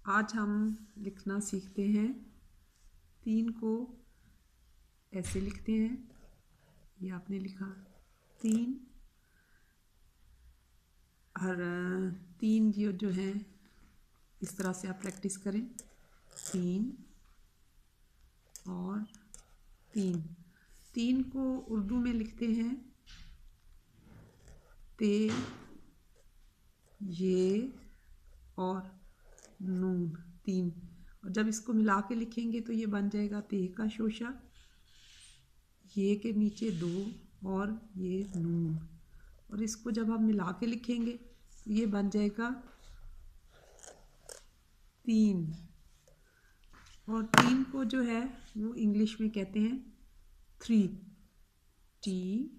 आज हम लिखना सीखते हैं। 3 को ऐसे लिखते हैं, ये आपने लिखा 3 और 3 जो है इस तरह से आप प्रैक्टिस करें। 3 और 3 को उर्दू में लिखते हैं ते, ये और नून 3। और जब इसको मिला के लिखेंगे तो ये बन जाएगा ते का शोशा, ये के नीचे 2 और ये नून। और इसको जब हम मिला के लिखेंगे तो ये बन जाएगा 3। और 3 को जो है वो इंग्लिश में कहते हैं 3, THREE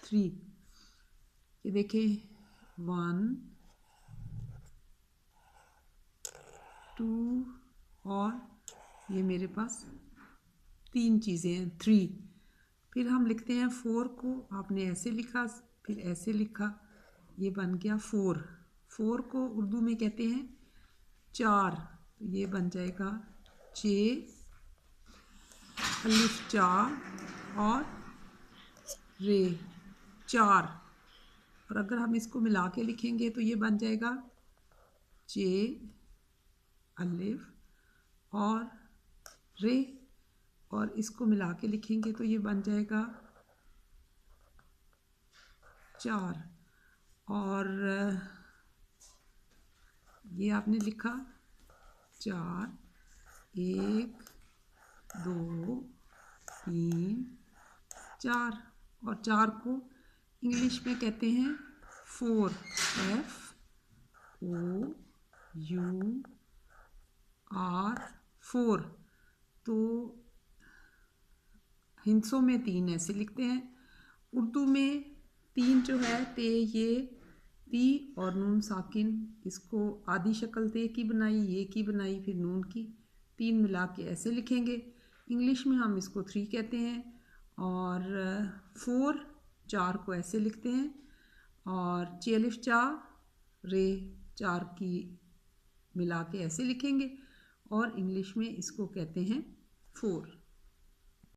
3। ये देखें 1 2 और ये मेरे पास 3 चीज़ें हैं 3। फिर हम लिखते हैं 4 को, आपने ऐसे लिखा फिर ऐसे लिखा, ये बन गया 4। 4 को उर्दू में कहते हैं 4, तो ये बन जाएगा चे अलिफ चा और रे 4। और अगर हम इसको मिला के लिखेंगे तो ये बन जाएगा चे अलिफ और रे। और इसको मिला के लिखेंगे तो ये बन जाएगा 4। और ये आपने लिखा 4, 1 2 3 4। और 4 को इंग्लिश में कहते हैं 4, FOUR 4। तो हिंसों में 3 ऐसे लिखते हैं। उर्दू में 3 जो है ते, ये, ती और नून साकिन, इसको आधी शक्ल ते की बनाई, ये की बनाई, फिर नून की, 3 मिला के ऐसे लिखेंगे। इंग्लिश में हम इसको 3 कहते हैं। और 4 4 को ऐसे लिखते हैं। और चेलिफ चा रे 4 की मिला के ऐसे लिखेंगे। और इंग्लिश में इसको कहते हैं 4।